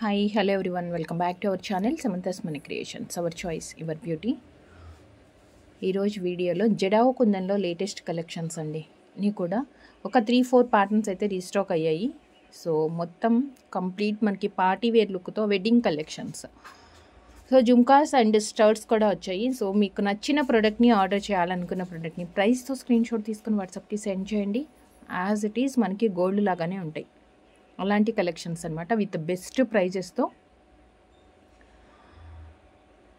Hi, hello everyone. Welcome back to our channel Samantha's Money Creations. Our choice, your beauty. ఈరోజు వీడియోలో jadau కుందన్లో latest collections అండి. ఇన్ని కూడా ఒక 3-4 ప్యాటర్న్స్ అయితే రీస్టాక్ అయ్యాయి. సో మొత్తం కంప్లీట్ మనకి పార్టీ వేర్ లుక్తో wedding collections. So jhumkas and studs కూడా వచ్చాయి. సో మీకు నచ్చిన ప్రోడక్ట్ని ఆర్డర్ చేయాలనుకున్న ప్రోడక్ట్ని ప్రైస్తో స్క్రీన్ షాట్ తీసుకుని వాట్సాప్కి సెండ్ చేయండి. యాజ్ ఇట్ ఈజ్ మనకి గోల్డ్ లాగానే ఉంటాయి. అలాంటి కలెక్షన్స్ అనమాట. విత్ బెస్ట్ ప్రైజెస్తో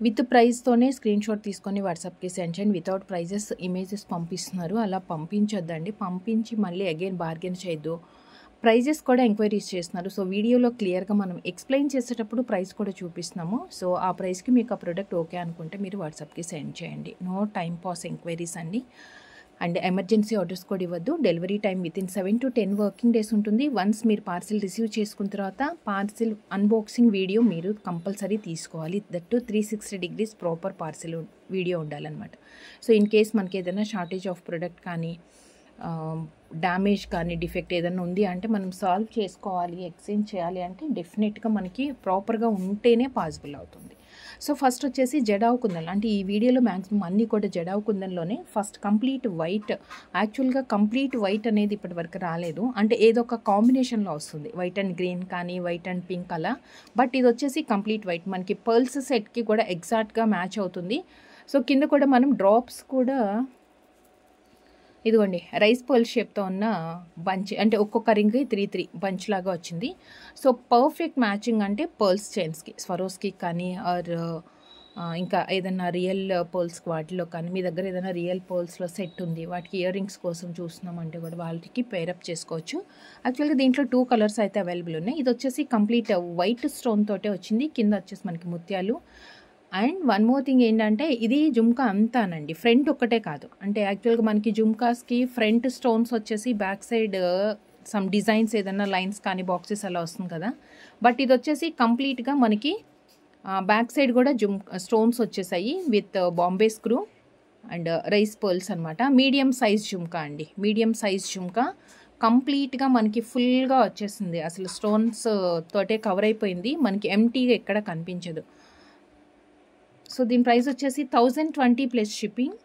విత్ ప్రైస్తోనే స్క్రీన్ షాట్ తీసుకొని వాట్సాప్కి సెండ్ చేయండి. వితౌట్ ప్రైజెస్ ఇమేజెస్ పంపిస్తున్నారు, అలా పంపించొద్దండి. పంపించి మళ్ళీ అగైన్ బార్గెన్ చేయొద్దు. ప్రైజెస్ కూడా ఎంక్వైరీస్ చేస్తున్నారు. సో వీడియోలో క్లియర్గా మనం ఎక్స్ప్లెయిన్ చేసేటప్పుడు ప్రైస్ కూడా చూపిస్తున్నాము. సో ఆ ప్రైస్కి మీకు ఆ ప్రోడక్ట్ ఓకే అనుకుంటే మీరు వాట్సాప్కి సెండ్ చేయండి. నో టైం పాస్ ఎంక్వైరీస్ అండి. అండ్ ఎమర్జెన్సీ ఆర్డర్స్ కూడా ఇవ్వద్దు. Delivery time within 7 to 10 working days ఉంటుంది. వన్స్ మీరు పార్సిల్ రిసీవ్ చేసుకున్న తర్వాత పార్సిల్ అన్బాక్సింగ్ వీడియో మీరు కంపల్సరీ తీసుకోవాలి. That to 360 degrees proper parcel video ఉండాలన్నమాట. సో ఇన్ కేస్ మనకి ఏదైనా షార్టేజ్ ఆఫ్ ప్రోడక్ట్ కానీ డ్యామేజ్ కానీ డిఫెక్ట్ ఏదైనా ఉంది అంటే మనం సాల్వ్ చేసుకోవాలి, ఎక్స్చేంజ్ చేయాలి అంటే డెఫినెట్గా మనకి ప్రాపర్గా ఉంటేనే పాసిబుల్ అవుతుంది. సో ఫస్ట్ వచ్చేసి జడావు కుందన్, అంటే ఈ వీడియోలో మ్యాక్సిమం అన్నీ కూడా జడావు కుందన్లోనే. First complete white. యాక్చువల్గా కంప్లీట్ వైట్ అనేది ఇప్పటి వరకు రాలేదు, అంటే ఏదో ఒక కాంబినేషన్లో వస్తుంది. వైట్ అండ్ గ్రీన్ కానీ వైట్ అండ్ పింక్ అలా. బట్ ఇది వచ్చేసి కంప్లీట్ వైట్. మనకి పర్ల్స్ సెట్కి కూడా ఎగ్జాక్ట్గా మ్యాచ్ అవుతుంది. సో కింద కూడా మనం డ్రాప్స్ కూడా ఇదిగోండి రైస్ పర్ల్ షేప్తో ఉన్న బంచ్, అంటే ఒక్కొక్క రింగ్ 3 బంచ్ లాగా వచ్చింది. సో పర్ఫెక్ట్ మ్యాచింగ్ అంటే పర్ల్స్ చైన్స్కి, స్వరోస్కి కానీ ఆర్ ఇంకా ఏదైనా రియల్ పర్ల్స్కి వాటిలో కానీ మీ దగ్గర ఏదైనా రియల్ పర్ల్స్లో సెట్ ఉంది, వాటికి ఇయర్ రింగ్స్ కోసం చూస్తున్నామంటే కూడా వాళ్ళకి పేరప్ చేసుకోవచ్చు. యాక్చువల్గా దీంట్లో 2 కలర్స్ అయితే అవైలబుల్ ఉన్నాయి. ఇది వచ్చేసి కంప్లీట్ వైట్ స్టోన్ తోటే వచ్చింది. కింద వచ్చేసి మనకి ముత్యాలు. అండ్ వన్ మోర్ థింగ్ ఏంటంటే ఇది జుమ్కా అంతానండి, ఫ్రంట్ ఒక్కటే కాదు. అంటే యాక్చువల్గా మనకి జుమ్కాస్కి ఫ్రంట్ స్టోన్స్ వచ్చేసి బ్యాక్ సైడ్ సమ్ డిజైన్స్ ఏదైనా లైన్స్ కానీ బాక్సెస్ అలా వస్తుంది కదా. బట్ ఇది వచ్చేసి కంప్లీట్గా మనకి బ్యాక్ సైడ్ కూడా స్టోన్స్ వచ్చేసాయి with Bombay screw and rice pearls అనమాట. మీడియం సైజ్ జుమ్కా అండి, మీడియం సైజ్ జుమ్కా. కంప్లీట్గా మనకి ఫుల్గా వచ్చేసింది, అసలు స్టోన్స్ తోటే కవర్ అయిపోయింది, మనకి ఎంటీగా ఎక్కడ కనిపించదు. సో దీని ప్రైస్ వచ్చేసి 1020 plus shipping.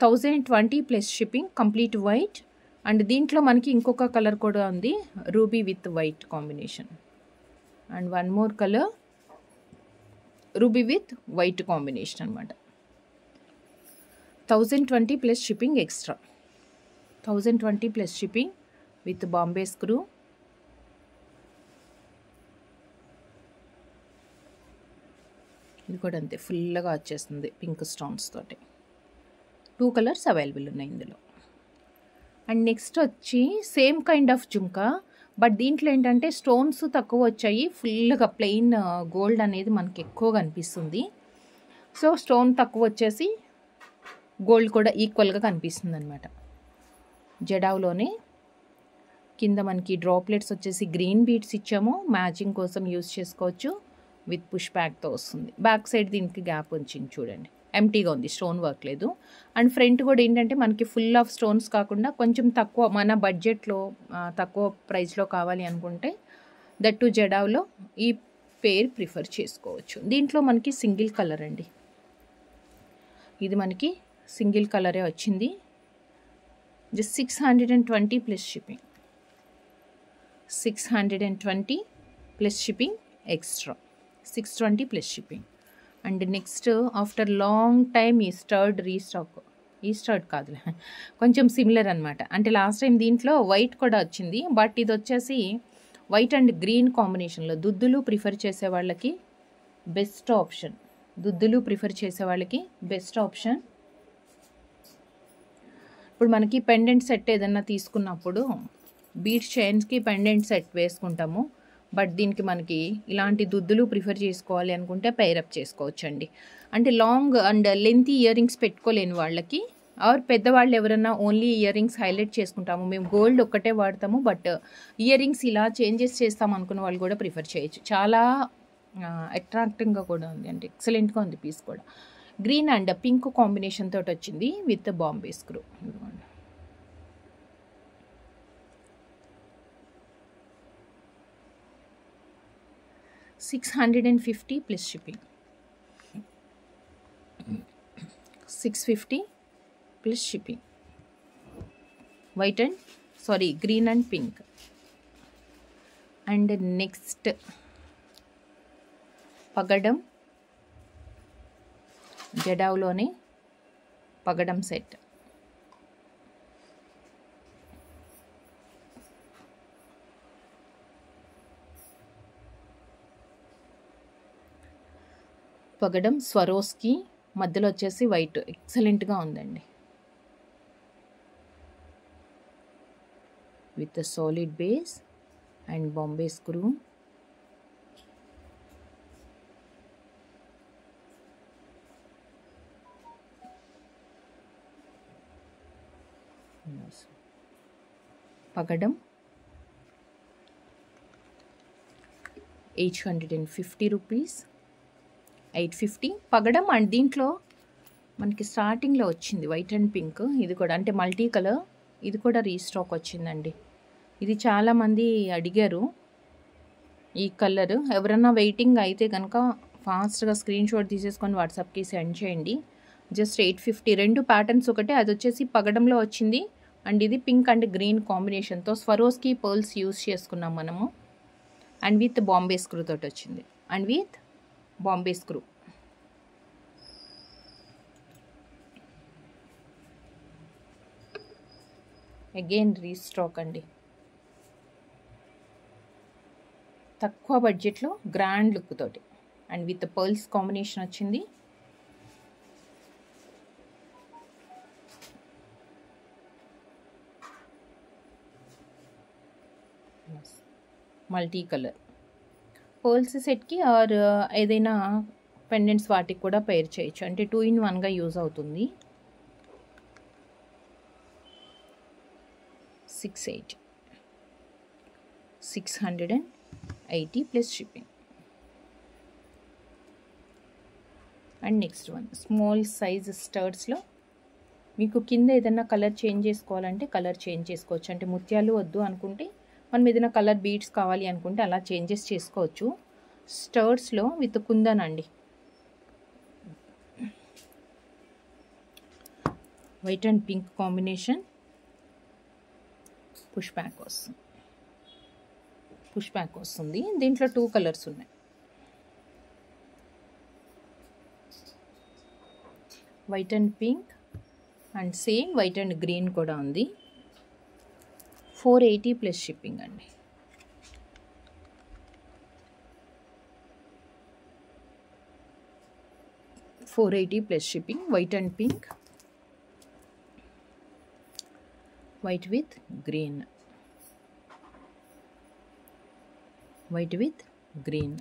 1020 plus shipping, complete white. And దీంట్లో మనకి ఇంకొక కలర్ కూడా ఉంది, ruby with white combination. And one more colour ruby with white combination అనమాట. 1020 plus shipping extra. 1020 plus shipping with Bombay screw. ఇది కూడా అంతే ఫుల్గా వచ్చేస్తుంది పింక్ స్టోన్స్ తోటి. 2 కలర్స్ అవైలబుల్ ఉన్నాయి ఇందులో. అండ్ నెక్స్ట్ వచ్చి same kind of jhumka, but దీంట్లో ఏంటంటే స్టోన్స్ తక్కువ వచ్చాయి, ఫుల్గా ప్లెయిన్ గోల్డ్ అనేది మనకి ఎక్కువగా అనిపిస్తుంది. సో స్టోన్ తక్కువ వచ్చేసి గోల్డ్ కూడా ఈక్వల్గా కనిపిస్తుంది అనమాట. జడావులోనే కింద మనకి డ్రాప్లెట్స్ వచ్చేసి గ్రీన్ బీడ్స్ ఇచ్చాము, మ్యాచింగ్ కోసం యూజ్ చేసుకోవచ్చు. విత్ పుష్ బ్యాక్తో వస్తుంది. బ్యాక్ సైడ్ దీనికి గ్యాప్ వచ్చింది చూడండి, ఎంటీగా ఉంది, స్టోన్ వర్క్ లేదు. అండ్ ఫ్రంట్ కూడా ఏంటంటే మనకి ఫుల్ ఆఫ్ స్టోన్స్ కాకుండా కొంచెం తక్కువ, మన బడ్జెట్లో తక్కువ ప్రైస్లో కావాలి అనుకుంటే దట్టు జడావ్లో ఈ పేర్ ప్రిఫర్ చేసుకోవచ్చు. దీంట్లో మనకి సింగిల్ కలర్ అండి, ఇది మనకి సింగిల్ కలరే వచ్చింది. Just 620 plus shipping. 620 plus shipping extra. 620 plus shipping. And next after long time ఈ స్టర్డ్ రీస్టాక్. ఈ స్టర్డ్ కాదు, కొంచెం సిమిలర్ అనమాట. అంటే లాస్ట్ టైం దీంట్లో వైట్ కూడా వచ్చింది, బట్ ఇది వచ్చేసి వైట్ అండ్ గ్రీన్ కాంబినేషన్లో. దుద్దులు ప్రిఫర్ చేసే వాళ్ళకి బెస్ట్ ఆప్షన్. దుద్దులు ప్రిఫర్ చేసే వాళ్ళకి బెస్ట్ ఆప్షన్. ఇప్పుడు మనకి పెండెంట్ సెట్ ఏదన్నా తీసుకున్నప్పుడు బీడ్స్ చైన్స్కి పెండెంట్ సెట్ వేసుకుంటాము, బట్ దీనికి మనకి ఇలాంటి దుద్దులు ప్రిఫర్ చేసుకోవాలి అనుకుంటే పైరప్ చేసుకోవచ్చండి. అంటే long and lengthy ear rings పెట్టుకోలేని వాళ్ళకి, ఆర్ పెద్దవాళ్ళు ఎవరైనా ఓన్లీ ఇయర్ రింగ్స్ హైలైట్ చేసుకుంటాము, మేము గోల్డ్ ఒక్కటే వాడతాము బట్ ఇయర్ రింగ్స్ ఇలా చేంజెస్ చేస్తాం అనుకున్న వాళ్ళు కూడా ప్రిఫర్ చేయొచ్చు. చాలా అట్రాక్టింగ్గా కూడా ఉంది, అంటే ఎక్సలెంట్గా ఉంది పీస్ కూడా. గ్రీన్ అండ్ పింక్ కాంబినేషన్ తోటి వచ్చింది with Bombay screw. 650 plus shipping. 650 plus shipping. Green and pink. And next పగడం జడావ్లోనే పగడం సెట్. పగడం స్వరోస్కి మధ్యలో వచ్చేసి వైట్, ఎక్సలెంట్గా ఉందండి. With solid base and Bombay screw. పగడం 850 రూపీస్, 850 పగడం. అండ్ దీంట్లో మనకి స్టార్టింగ్లో వచ్చింది వైట్ అండ్ పింక్, ఇది కూడా అంటే మల్టీ కలర్, ఇది కూడా రీస్టాక్ వచ్చిందండి. ఇది చాలామంది అడిగారు ఈ కలర్. ఎవరన్నా వెయిటింగ్ అయితే కనుక ఫాస్ట్గా స్క్రీన్ షాట్ తీసేసుకొని వాట్సాప్కి సెండ్ చేయండి. జస్ట్ 850. 2 ప్యాటర్న్స్ ఒకటే, అది వచ్చేసి పగడంలో వచ్చింది అండ్ ఇది పింక్ అండ్ గ్రీన్ కాంబినేషన్తో స్వరోస్కి పర్ల్స్ యూస్ చేసుకున్నాం మనము. అండ్ విత్ బాంబే స్క్రూ తోటి వచ్చింది, and with Bombay screw. Again restock అండి. తక్కువ బడ్జెట్లో గ్రాండ్ లుక్ తోటి అండ్ విత్ పర్ల్స్ కాంబినేషన్ వచ్చింది. మల్టీ కలర్ పర్ల్స్ సెట్కి ఆర్ ఏదైనా పెండెంట్స్ వాటికి కూడా పేర్ చేయొచ్చు, అంటే 2 in 1గా యూజ్ అవుతుంది. 680 plus shipping. And next one small size స్టర్ట్స్లో మీకు కింద ఏదైనా కలర్ చేంజ్ చేసుకోవాలంటే కలర్ చేంజ్ చేసుకోవచ్చు. అంటే ముత్యాలు వద్దు అనుకుంటే మనం ఏదైనా కలర్ బీడ్స్ కావాలి అనుకుంటే అలా చేంజెస్ చేసుకోవచ్చు. స్టర్ట్స్లో విత్ కుందన్ అండి. White and pink combination. Push back వస్తుంది. దీంట్లో 2 కలర్స్ ఉన్నాయి. White and pink and same white and green కూడా ఉంది. 480 ప్లస్ షిప్పింగ్ అండి. Plus shipping. White and pink, white with green, white with green.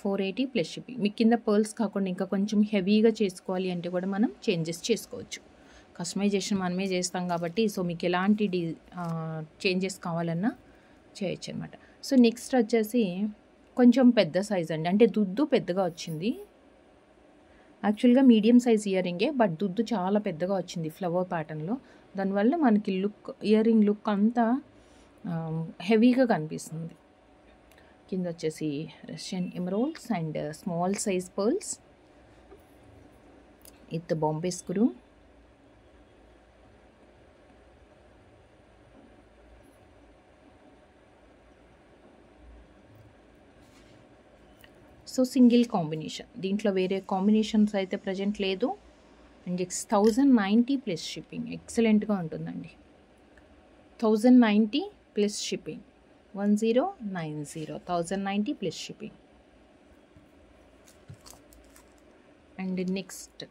$480 plus shipping. మీకు కింద pearls కాకుండా ఇంకా కొంచెం హెవీగా చేసుకోవాలి అంటే కూడా మనం చేంజెస్ చేసుకోవచ్చు. కస్టమైజేషన్ మనమే చేస్తాం కాబట్టి సో మీకు ఎలాంటి చేంజెస్ కావాలన్నా చేయొచ్చు అనమాట. సో నెక్స్ట్ వచ్చేసి కొంచెం పెద్ద సైజ్ అండి, అంటే దుద్దు పెద్దగా వచ్చింది. యాక్చువల్గా మీడియం సైజ్ ఇయర్ రింగే, బట్ దుద్దు చాలా పెద్దగా వచ్చింది ఫ్లవర్ ప్యాటర్న్లో. దానివల్ల మనకి ఇయర్ రింగ్ లుక్ అంతా హెవీగా కనిపిస్తుంది. కింద వచ్చేసి Russian emeralds and small size pearls with Bombay screw. So single combination, దీంట్లో వేరే కాంబినేషన్స్ అయితే ప్రజెంట్ లేదు. And 1090 plus shipping. ఎక్సలెంట్గా ఉంటుందండి. 1090 plus shipping. 1090 1090 plus shipping. And next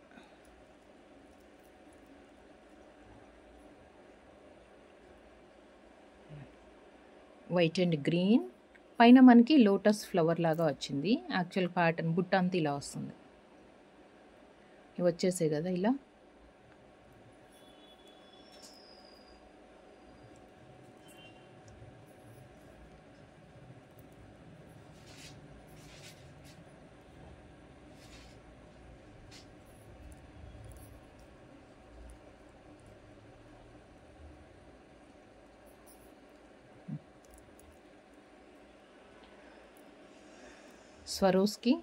white and green, పైన మనకి లోటస్ ఫ్లవర్ లాగా వచ్చింది. యాక్చువల్ ప్యాటర్న్ బుట్ట అంతా ఇలా వస్తుంది. ఇవి వచ్చేసాయి కదా ఇలా. స్వరోస్కి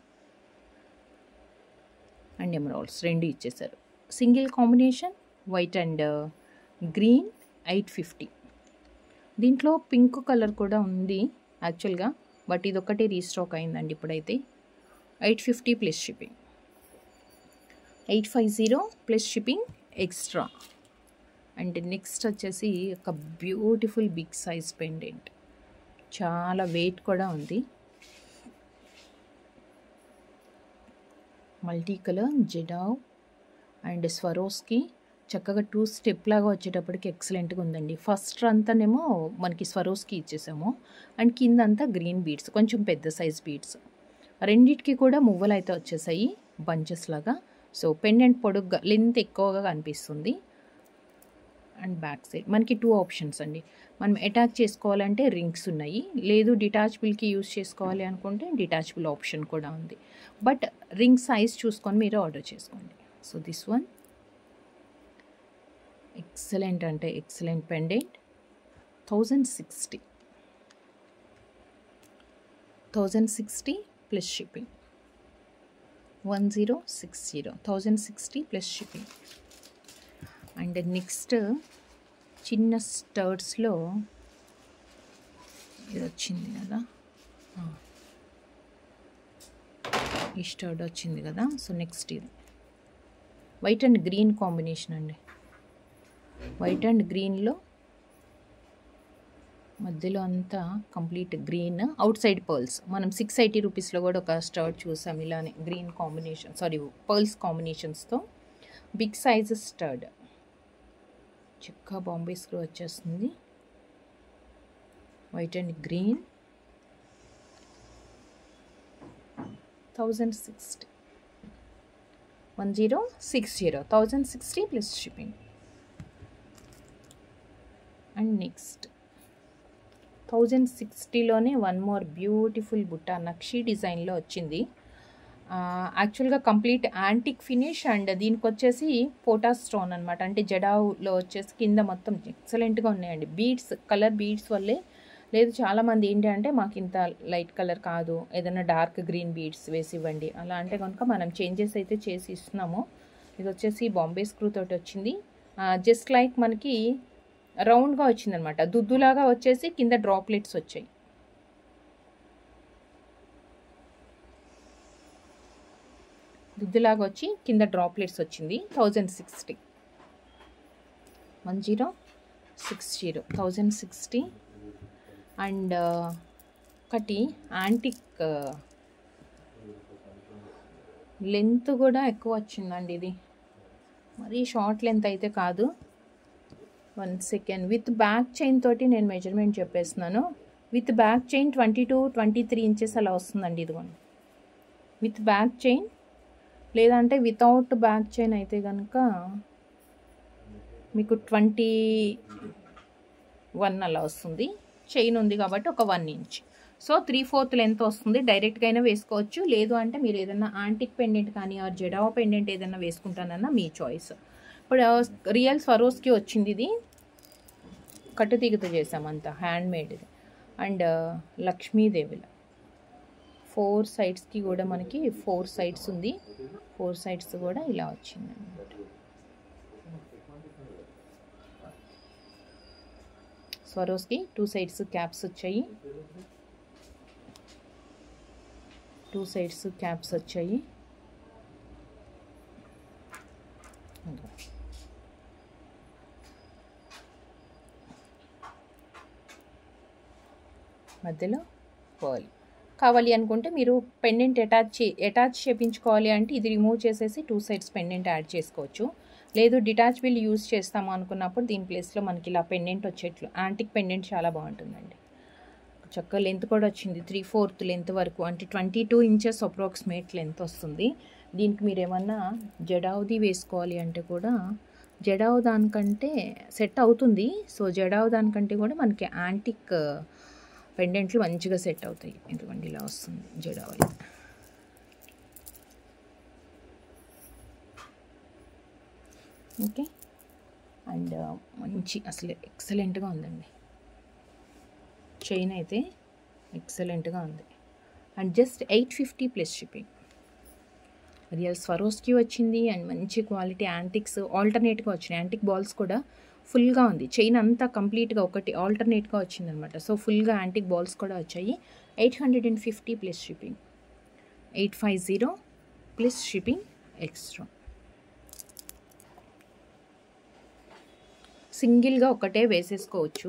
అండ్ ఎమరాల్డ్స్ రెండు ఇచ్చేసారు. Single combination white and green 850. దీంట్లో పింక్ కలర్ కూడా ఉంది యాక్చువల్గా, బట్ ఇది ఒకటి రీస్టాక్ అయిందండి ఇప్పుడైతే. 850 plus shipping, 850 plus shipping extra. And next వచ్చేసి ఒక బ్యూటిఫుల్ బిగ్ సైజ్ పెండెంట్, చాలా వెయిట్ కూడా ఉంది. మల్టీ కలర్ జెడావ్ అండ్ స్వరోస్కి చక్కగా 2 స్టెప్ లాగా వచ్చేటప్పటికి ఎక్సలెంట్గా ఉందండి. ఫస్ట్ అంతానేమో మనకి స్వరోస్కి ఇచ్చేసాము, అండ్ కింద అంతా గ్రీన్ బీడ్స్, కొంచెం పెద్ద సైజ్ బీడ్స్. రెండిటికి కూడా మువ్వలు అయితే వచ్చేసాయి బంచెస్ లాగా. సో పెండెంట్ పొడుగ్గా లెంత్ ఎక్కువగా కనిపిస్తుంది. అండ్ బ్యాక్ సైడ్ మనకి 2 ఆప్షన్స్ అండి. మనం అటాచ్ చేసుకోవాలంటే రింగ్స్ ఉన్నాయి, లేదు డిటాచబుల్కి యూస్ చేసుకోవాలి అనుకుంటే డిటాచబుల్ ఆప్షన్ కూడా ఉంది. బట్ రింగ్ సైజ్ చూసుకొని మీరు ఆర్డర్ చేసుకోండి. సో దిస్ వన్ ఎక్సలెంట్ అంటే excellent pendant, 1060 plus shipping, 1060 1060 plus shipping. And next చిన్న స్టర్ట్స్లో ఇది వచ్చింది కదా, ఈ స్టర్ట్ వచ్చింది కదా. సో నెక్స్ట్ ఇది వైట్ అండ్ గ్రీన్ కాంబినేషన్ అండి. వైట్ అండ్ గ్రీన్లో మధ్యలో అంతా complete green, outside pearls. మనం 680 రూపీస్లో కూడా ఒక స్టర్ట్ చూసాం ఇలానే గ్రీన్ కాంబినేషన్, సారీ పర్ల్స్ కాంబినేషన్స్తో. బిగ్ సైజ్ స్టర్డ్, చక్కగా బాంబే స్క్రూ వచ్చేస్తుంది. White and green, 1060 1060 plus shipping. And next 1060లోనే వన్ మోర్ బ్యూటిఫుల్ బుట్ట నక్షి డిజైన్లో వచ్చింది. యాక్చువల్గా కంప్లీట్ యాంటిక్ ఫినిష్, అండ్ దీనికి వచ్చేసి పోటా స్టోన్ అనమాట. అంటే జడావులో వచ్చేసి కింద మొత్తం ఎక్సలెంట్గా ఉన్నాయండి. బీడ్స్, కలర్ బీడ్స్ వల్లే. లేదు చాలామంది ఏంటి అంటే మాకు ఇంత లైట్ కలర్ కాదు, ఏదైనా డార్క్ గ్రీన్ బీడ్స్ వేసి ఇవ్వండి అలా అంటే కనుక మనం చేంజెస్ అయితే చేసి ఇస్తున్నాము. ఇది వచ్చేసి బాంబే స్క్రూ తోటి వచ్చింది. జస్ట్ లైక్ మనకి రౌండ్గా వచ్చిందనమాట, దుద్దులాగా వచ్చేసి కింద డ్రాప్లెట్స్ వచ్చాయి. దుద్దులాగా వచ్చి కింద డ్రాప్లెట్స్ వచ్చింది. 1060 1060 అండ్ ఒకటి యాంటిక్ లెంత్ కూడా ఎక్కువ వచ్చిందండి. ఇది మరీ షార్ట్ లెంత్ అయితే కాదు. 1 సెకండ్. విత్ బ్యాక్ చైన్ తోటి నేను మెజర్మెంట్ చెప్పేస్తున్నాను. విత్ బ్యాక్ చైన్ 22-23 ఇంచెస్ అలా వస్తుందండి. ఇదిగోండి విత్ బ్యాక్ చైన్, లేదంటే వితౌట్ బ్యాక్ చైన్ అయితే కనుక మీకు 21 అలా వస్తుంది. చైన్ ఉంది కాబట్టి ఒక 1 ఇంచ్. సో 3/4 లెంత్ వస్తుంది. డైరెక్ట్గా అయినా వేసుకోవచ్చు, లేదు అంటే మీరు ఏదైనా యాంటిక్ పెండెంట్ కానీ ఆర్ జెడావ్ పెండెంట్ ఏదైనా వేసుకుంటానన్నా మీ చాయిస్. ఇప్పుడు రియల్ స్వరోస్కి వచ్చింది. ఇది కట్టుతీగతో చేసామంతా హ్యాండ్ మేడ్ ఇది. అండ్ లక్ష్మీదేవిల 4 సైడ్స్కి కూడా మనకి 4 సైడ్స్ ఉంది. 4 సైడ్స్ కూడా ఇలా వచ్చింది అన్నమాట. స్వరోస్కి 2 సైడ్స్ క్యాప్స్ వచ్చాయి. 2 సైడ్స్ క్యాప్స్ వచ్చాయి. మధ్యలో పర్ల్. కావాలి అనుకుంటే మీరు పెండెంట్ అటాచ్ చేయించుకోవాలి అంటే ఇది రిమూవ్ చేసేసి 2 సైడ్స్ పెండెంట్ యాడ్ చేసుకోవచ్చు. లేదు డిటాచబుల్ యూస్ చేస్తాము అనుకున్నప్పుడు దీని ప్లేస్లో మనకి ఇలా పెండెంట్ వచ్చేట్లు యాంటిక్ పెండెంట్ చాలా బాగుంటుందండి. చక్కగా లెంత్ కూడా వచ్చింది. 3/4 లెంత్ వరకు, అంటే 22 ఇంచెస్ అప్రాక్సిమేట్ లెంత్ వస్తుంది. దీనికి మీరు ఏమన్నా జడావుది వేసుకోవాలి అంటే కూడా జడావు దానికంటే సెట్ అవుతుంది. సో జడావు దానికంటే కూడా మనకి యాంటిక్ పెండెంట్లు మంచిగా సెట్ అవుతాయి. ఎందుకంటే ఇలా వస్తుంది జడావులు. ఓకే. అండ్ మంచి అసలు ఎక్సలెంట్గా ఉందండి. చైన్ అయితే ఎక్సలెంట్గా ఉంది. And just 850 plus shipping. Real Swarovski వచ్చింది అండ్ మంచి క్వాలిటీ యాంటిక్స్ ఆల్టర్నేట్గా వచ్చినాయి. యాంటిక్ బాల్స్ కూడా ఫుల్గా ఉంది. చైన్ అంతా కంప్లీట్గా ఒకటి ఆల్టర్నేట్గా వచ్చిందనమాట. సో ఫుల్గా యాంటిక్ బాల్స్ కూడా వచ్చాయి. 850 plus shipping. 850 plus shipping extra. సింగిల్గా ఒకటే వేసేసుకోవచ్చు.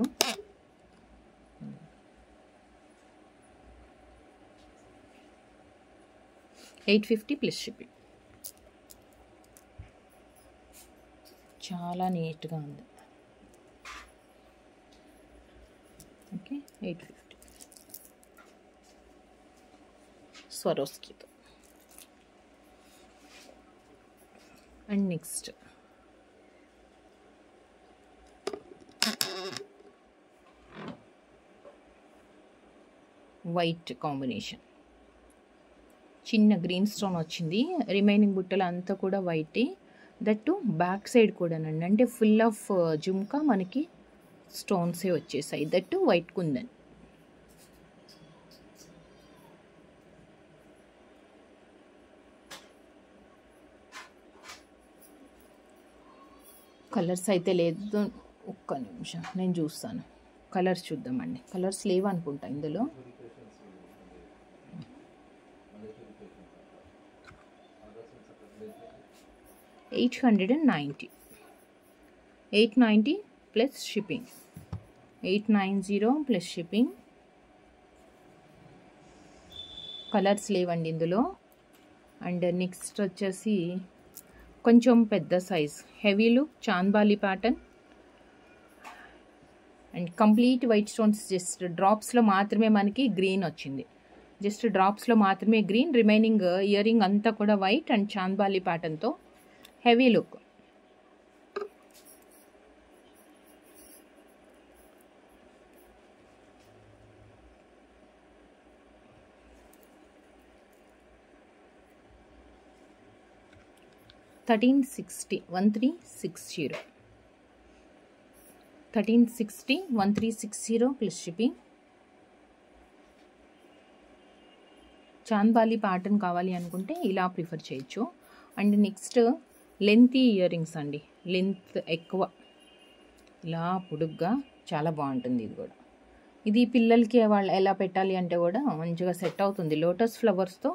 $850 ప్లస్ షిప్పింగ్. చాలా నీట్గా ఉంది. ఓకే, 850 స్వరోస్కీతో. అండ్ నెక్స్ట్ వైట్ కాంబినేషన్, చిన్న గ్రీన్ స్టోన్ వచ్చింది. రిమైనింగ్ బుట్టలు అంతా కూడా వైట్. దట్టు బ్యాక్ సైడ్ కూడానండి, అంటే ఫుల్ ఆఫ్ జుమ్కా మనకి స్టోన్సే వచ్చేసాయి. That white kundan. కలర్స్ అయితే లేదు, ఒక్క నిమిషం నేను చూస్తాను. కలర్స్ చూద్దామండి. కలర్స్ లేవు అనుకుంటా ఇందులో. $890 plus shipping. 890 plus shipping. Colours లేవండి ఇందులో. అండ్ నెక్స్ట్ వచ్చేసి కొంచెం పెద్ద size heavy look chandbali pattern and complete white stones. Just డ్రాప్స్లో మాత్రమే మనకి గ్రీన్ వచ్చింది. జస్ట్ డ్రాప్స్లో మాత్రమే గ్రీన్. రిమైనింగ్ ఇయర్ రింగ్ అంతా కూడా వైట్ అండ్ చాంద్బాలి ప్యాటర్న్తో heavy look. $1360 1360 plus shipping. Chandbali pattern కావాలి అనుకుంటే ఇలా ప్రిఫర్ చేయొచ్చు. And next lengthy ear rings అండి. లెంత్ ఎక్కువ, ఇలా పొడుగ్గా చాలా బాగుంటుంది. ఇది కూడా ఇది పిల్లలకి వాళ్ళు ఎలా పెట్టాలి అంటే కూడా మంచిగా సెట్ అవుతుంది. లోటస్ ఫ్లవర్స్తో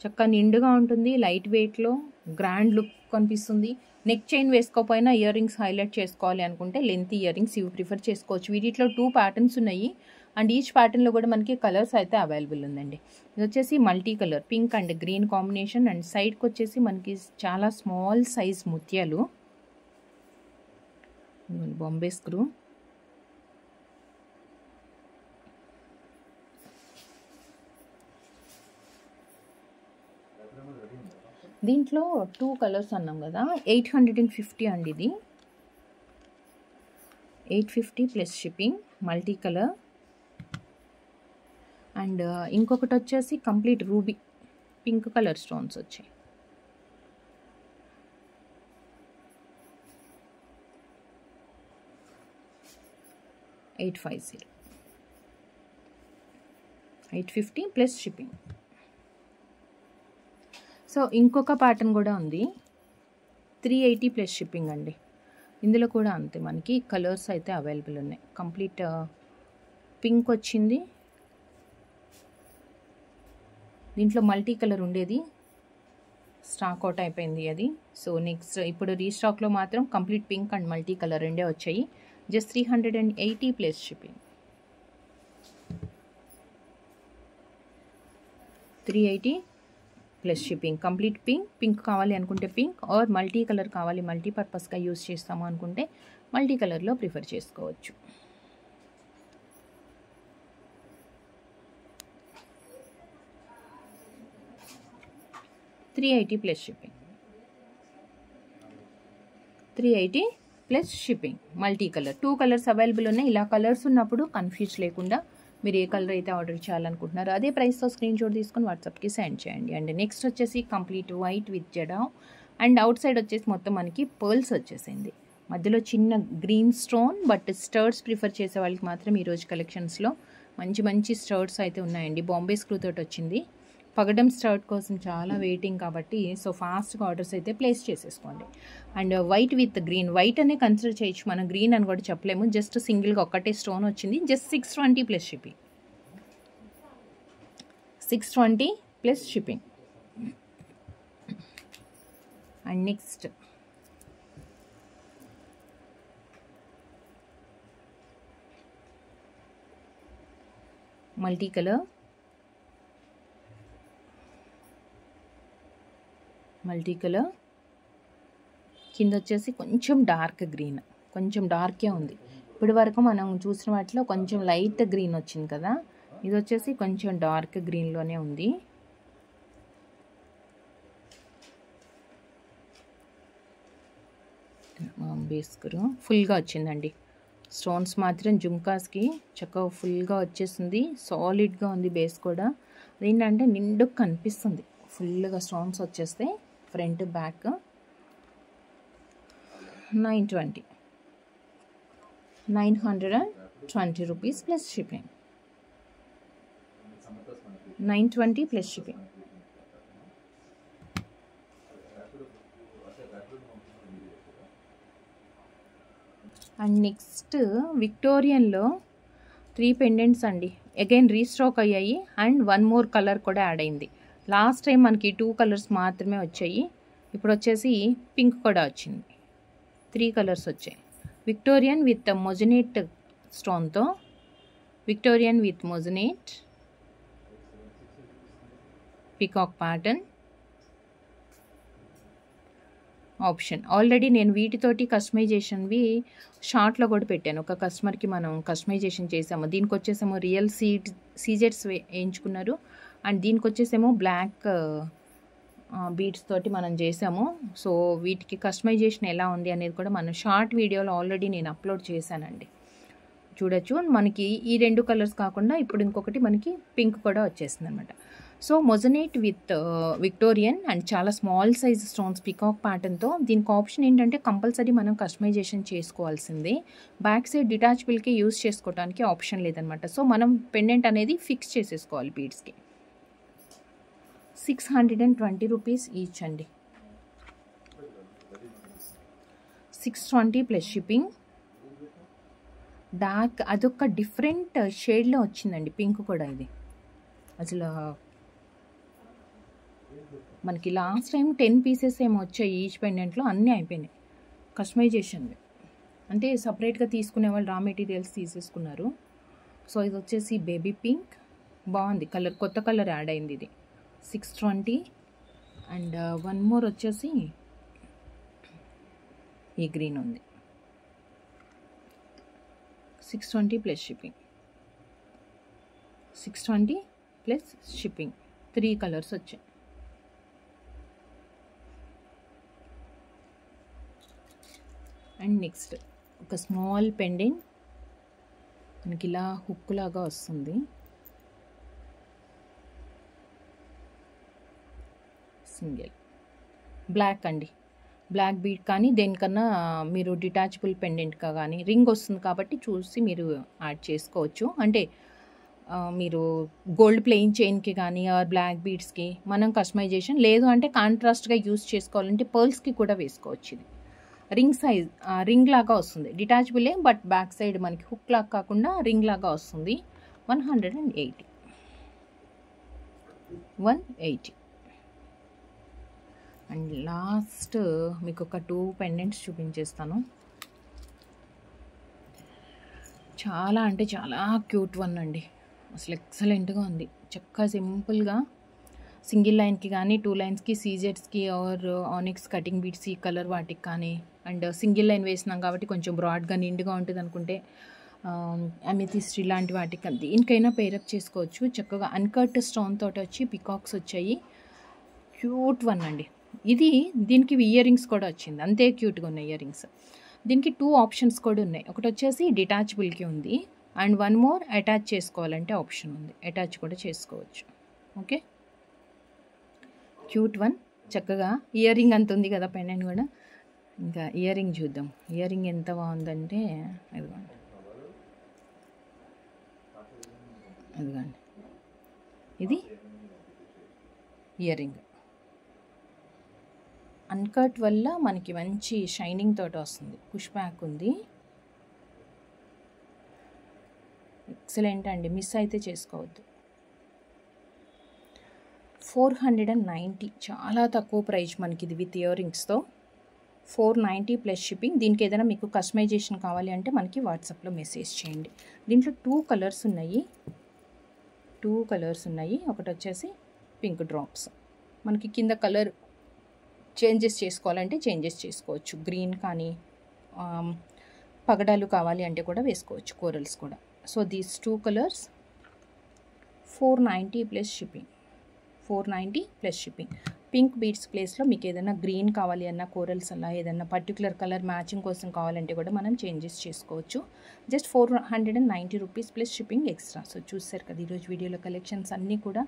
చక్కగా నిండుగా ఉంటుంది. లైట్ వెయిట్లో గ్రాండ్ లుక్ కనిపిస్తుంది. నెక్ చైన్ వేసుకోకపోయినా ఇయర్ రింగ్స్ హైలైట్ చేసుకోవాలి అనుకుంటే లెంతీ ఇయర్ రింగ్స్ ఇవి ప్రిఫర్ చేసుకోవచ్చు. వీటిలో 2 ప్యాటర్న్స్ ఉన్నాయి అండ్ ఈచ్ ప్యాటర్న్లో కూడా మనకి కలర్స్ అయితే అవైలబుల్ ఉందండి. ఇది వచ్చేసి multi colour pink and green combination. And సైడ్కి వచ్చేసి మనకి చాలా స్మాల్ సైజ్ ముత్యాలు, బాంబే స్క్రూ. దీంట్లో 2 కలర్స్ అన్నాం కదా. 850 అండి ఇది. 850 plus shipping. Multi colour. And ఇంకొకటి వచ్చేసి complete ruby pink colour stones వచ్చాయి. $850 ప్లస్ షిప్పింగ్. సో ఇంకొక ప్యాటర్న్ కూడా ఉంది. 380 ప్లస్ షిప్పింగ్ అండి. ఇందులో కూడా అంతే మనకి కలర్స్ అయితే అవైలబుల్ ఉన్నాయి. కంప్లీట్ పింక్ వచ్చింది. దీంట్లో మల్టీ కలర్ ఉండేది స్టాక్ అవుట్ అయిపోయింది అది. సో నెక్స్ట్ ఇప్పుడు రీస్టాక్లో మాత్రం complete pink and multi colour రెండే వచ్చాయి. Just 380 plus shipping. 380 plus shipping. Complete pink కావాలి అనుకుంటే పింక్, ఆర్ మల్టీ కలర్ కావాలి మల్టీపర్పస్గా యూస్ చేస్తాము అనుకుంటే మల్టీ కలర్లో ప్రిఫర్ చేసుకోవచ్చు. $380 plus shipping. 380 plus shipping. Multi colour 2 colours available ఉన్నాయి. ఇలా కలర్స్ ఉన్నప్పుడు కన్ఫ్యూజ్ లేకుండా మీరు ఏ కలర్ అయితే ఆర్డర్ చేయాలనుకుంటున్నారో అదే ప్రైస్తో స్క్రీన్ షాట్ తీసుకొని వాట్సాప్కి సెండ్ చేయండి. అండ్ నెక్స్ట్ వచ్చేసి కంప్లీట్ వైట్ విత్ జడా అండ్ అవుట్ సైడ్ వచ్చేసి మొత్తం మనకి పర్ల్స్ వచ్చేసింది. మధ్యలో చిన్న green stone, but studs prefer చేసే వాళ్ళకి మాత్రం ఈరోజు కలెక్షన్స్లో మంచి మంచి స్టర్ట్స్ అయితే ఉన్నాయండి. బాంబే స్క్రూ తోటి వచ్చింది. పగడం స్టర్ట్ కోసం చాలా వెయిటింగ్ కాబట్టి సో ఫాస్ట్గా ఆర్డర్స్ అయితే ప్లేస్ చేసేసుకోండి. And white with green, white అనే కన్సిడర్ చేయొచ్చు, మనం గ్రీన్ అని కూడా చెప్పలేము. జస్ట్ సింగిల్గా ఒక్కటే స్టోన్ వచ్చింది. Just 620 plus shipping. 620 plus shipping. And next multi colour, కింద వచ్చేసి కొంచెం డార్క్ గ్రీన్, కొంచెం డార్కే ఉంది. ఇప్పటి వరకు మనం చూసిన వాటిలో కొంచెం లైట్ గ్రీన్ వచ్చింది కదా, ఇది వచ్చేసి కొంచెం డార్క్ గ్రీన్లోనే ఉంది. బేస్కరు ఫుల్గా వచ్చిందండి. స్టోన్స్ మాత్రం జుమ్కాస్కి చక్కగా ఫుల్గా వచ్చేసింది. సాలిడ్గా ఉంది బేస్ కూడా. అదేంటంటే నిండుగా కనిపిస్తుంది ఫుల్గా స్టోన్స్ వచ్చేస్తే front back. 920 rupees plus shipping. 920 plus shipping. And next విక్టోరియన్లో 3 పెండెంట్స్ అండి. అగైన్ రీస్టాక్ అయ్యాయి అండ్ 1 మోర్ కలర్ కూడా యాడ్ అయింది. లాస్ట్ టైం మనకి 2 కలర్స్ మాత్రమే వచ్చాయి, ఇప్పుడు వచ్చేసి పింక్ కూడా వచ్చింది. 3 కలర్స్ వచ్చాయి. విక్టోరియన్ విత్ మొజనేట్ స్టోన్తో, Victorian with moissanite peacock pattern option. Already నేను వీటితోటి కస్టమైజేషన్వి షార్ట్లో కూడా పెట్టాను. ఒక కస్టమర్కి మనం కస్టమైజేషన్ చేసాము. దీనికి వచ్చేసేమో రియల్ సీజెట్స్ వేయించుకున్నారు అండ్ దీనికి వచ్చేసేమో బ్లాక్ బీడ్స్ తోటి మనం చేసాము. సో వీటికి కస్టమైజేషన్ ఎలా ఉంది అనేది కూడా మనం షార్ట్ వీడియోలో ఆల్రెడీ నేను అప్లోడ్ చేశానండి, చూడొచ్చు. మనకి ఈ 2 కలర్స్ కాకుండా ఇప్పుడు ఇంకొకటి మనకి పింక్ కూడా వచ్చేసింది అనమాట. సో మొజనేట్ విత్ విక్టోరియన్ అండ్ చాలా స్మాల్ సైజ్ స్టోన్స్ పికాక్ ప్యాటర్న్తో. దీనికి ఆప్షన్ ఏంటంటే కంపల్సరీ మనం కస్టమైజేషన్ చేసుకోవాల్సిందే. బ్యాక్ సైడ్ డిటాచబుల్కి యూజ్ చేసుకోవడానికి ఆప్షన్ లేదనమాట. సో మనం పెండెంట్ అనేది ఫిక్స్ చేసేసుకోవాలి బీడ్స్కి. 620 రూపీస్ ఈచ్ అండి. 620 ప్లస్ షిప్పింగ్. డార్క్ అదొక డిఫరెంట్ షేడ్లో వచ్చిందండి పింక్ కూడా. ఇది అసలు మనకి లాస్ట్ టైం 10 పీసెస్ ఏమో వచ్చాయి ఈచ్ పెండెంట్లో, అన్నీ అయిపోయినాయి కస్టమైజేషన్వి. అంటే సపరేట్గా తీసుకునే వాళ్ళు రా మెటీరియల్స్ తీసేసుకున్నారు. సో ఇది వచ్చేసి బేబీ పింక్, బాగుంది కలర్, కొత్త కలర్ యాడ్ అయింది ఇది. 620 అండ్ 1 మోర్ వచ్చేసి ఈ గ్రీన్ ఉంది. 620 plus shipping. 620 plus shipping. 3 colours వచ్చాయి. అండ్ నెక్స్ట్ ఒక స్మాల్ పెండెంట్ మనకి ఇలా హుక్ లాగా వస్తుంది. సింగిల్ బ్లాక్ అండి, బ్లాక్ బీడ్ కానీ దేనికన్నా మీరు డిటాచబుల్ పెండెంట్గా కానీ రింగ్ వస్తుంది కాబట్టి చూసి మీరు యాడ్ చేసుకోవచ్చు. అంటే మీరు గోల్డ్ ప్లెయిన్ చైన్కి కానీ ఆర్ బ్లాక్ బీడ్స్కి మనం కస్టమైజేషన్ లేదు అంటే కాంట్రాస్ట్గా యూస్ చేసుకోవాలంటే పర్ల్స్కి కూడా వేసుకోవచ్చు. ఇది రింగ్ సైజ్ రింగ్ లాగా వస్తుంది, డిటాచబులే బట్ బ్యాక్ సైడ్ మనకి హుక్ లాగా కాకుండా రింగ్ లాగా వస్తుంది. 180. అండ్ లాస్ట్ మీకు ఒక 2 పెండెంట్స్ చూపించేస్తాను. చాలా అంటే చాలా క్యూట్ వన్ అండి, అసలు ఎక్సలెంట్గా ఉంది. చక్కగా సింపుల్గా సింగిల్ లైన్కి కానీ 2 లైన్స్కి సీజెట్స్కి ఆర్ ఆనిక్స్ కటింగ్ బీట్స్ ఈ కలర్ వాటికి కానీ, అండ్ సింగిల్ లైన్ వేసినాం కాబట్టి కొంచెం బ్రాడ్గా నిండుగా ఉంటుంది అనుకుంటే అమెథిస్ట్ ఇలాంటి వాటికి దేనికైనా పేరప్ చేసుకోవచ్చు. చక్కగా అన్కట్ స్టోన్ తోటి వచ్చి పికాక్స్ వచ్చాయి. క్యూట్ వన్ అండి ఇది. దీనికి ఇయర్ రింగ్స్ కూడా వచ్చింది, అంతే క్యూట్గా ఉన్నాయి ఇయర్ రింగ్స్. దీనికి 2 ఆప్షన్స్ కూడా ఉన్నాయి. ఒకటి వచ్చేసి డిటాచబుల్కి ఉంది అండ్ 1 మోర్ అటాచ్ చేసుకోవాలంటే ఆప్షన్ ఉంది, అటాచ్ కూడా చేసుకోవచ్చు. Okay, cute one. చక్కగా ఇయర్ రింగ్ అంత ఉంది కదా పెండెంట్ కూడా. ఇంకా ఇయర్ రింగ్ చూద్దాం. ఇయర్ రింగ్ ఎంత బాగుందంటే అదిగోండి, అదిగోండి ఇది ఇయర్ రింగ్. అన్కట్ వల్ల మనకి మంచి షైనింగ్ తోటి వస్తుంది. పుష్ బ్యాక్ ఉంది. ఎక్సలెంట్ అండి, మిస్ అయితే చేసుకోవద్దు. 490, చాలా తక్కువ ప్రైస్ మనకి ఇది విత్ ఇయర్ రింగ్స్తో. 490 plus shipping. దీనికి ఏదైనా మీకు కస్టమైజేషన్ కావాలి అంటే మనకి వాట్సాప్లో మెసేజ్ చేయండి. దీంట్లో 2 కలర్స్ ఉన్నాయి. ఒకటి వచ్చేసి పింక్ డ్రాప్స్. మనకి కింద కలర్ చేంజెస్ చేసుకోవాలంటే చేంజెస్ చేసుకోవచ్చు. గ్రీన్ కానీ పగడాలు కావాలి అంటే కూడా వేసుకోవచ్చు, కోరల్స్ కూడా. So these 2 colours 490 plus shipping. 490 plus shipping. Pink beads ప్లేస్లో మీకు ఏదైనా గ్రీన్ కావాలి అన్న, కోరల్స్ అలా ఏదైనా పర్టికులర్ కలర్ మ్యాచింగ్ కోసం కావాలంటే కూడా మనం చేంజెస్ చేసుకోవచ్చు. Just 490 rupees plus shipping extra. So చూసారు కదా ఈరోజు వీడియోలో కలెక్షన్స్ అన్నీ కూడా.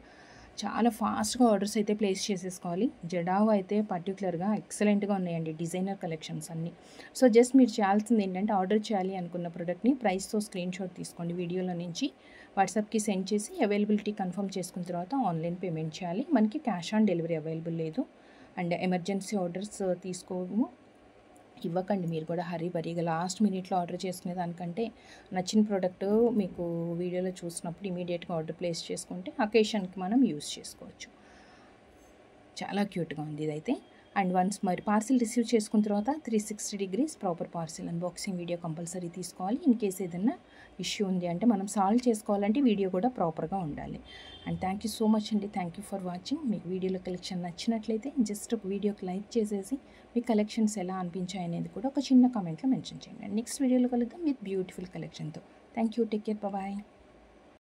చాలా ఫాస్ట్గా ఆర్డర్స్ అయితే ప్లేస్ చేసేసుకోవాలి. జడావ్ అయితే పర్టికులర్గా ఎక్సలెంట్గా ఉన్నాయండి, డిజైనర్ కలెక్షన్స్ అన్నీ. సో జస్ట్ మీరు చేయాల్సింది ఏంటంటే ఆర్డర్ చేయాలి అనుకున్న ప్రోడక్ట్ని ప్రైస్తో స్క్రీన్ షాట్ తీసుకోండి, వీడియోలో నుంచి వాట్సాప్కి సెండ్ చేసి అవైలబిలిటీ కన్ఫర్మ్ చేసుకున్న తర్వాత ఆన్లైన్ పేమెంట్ చేయాలి. మనకి క్యాష్ ఆన్ డెలివరీ అవైలబుల్ లేదు. అండ్ ఎమర్జెన్సీ ఆర్డర్స్ ఇవ్వకండి మీరు కూడా హరీబరీగా. లాస్ట్ మినిట్లో ఆర్డర్ చేసుకునే దానికంటే నచ్చిన ప్రోడక్ట్ మీకు వీడియోలో చూసినప్పుడు ఇమీడియట్గా ఆర్డర్ ప్లేస్ చేసుకుంటే అకేషన్కి మనం యూస్ చేసుకోవచ్చు. చాలా క్యూట్గా ఉంది ఇదైతే. అండ్ వన్స్ మరి పార్సిల్ రిసీవ్ చేసుకున్న తర్వాత 360 degrees proper parcel unboxing video compulsory తీసుకోవాలి. ఇన్ కేస్ ఏదైనా ఇష్యూ ఉంది అంటే మనం సాల్వ్ చేసుకోవాలంటే వీడియో కూడా ప్రాపర్గా ఉండాలి. And thank you so much అండి, థ్యాంక్ యూ ఫర్ వాచింగ్. మీకు వీడియోలో కలెక్షన్ నచ్చినట్లయితే జస్ట్ ఒక వీడియోకి లైక్ చేసేసి మీ కలెక్షన్స్ ఎలా అనిపించాయి అనేది కూడా ఒక చిన్న కామెంట్లో మెన్షన్ చేయండి. నెక్స్ట్ వీడియోలో కలుద్దాం విత్ బ్యూటిఫుల్ కలెక్షన్తో. Thank you, take care, bye.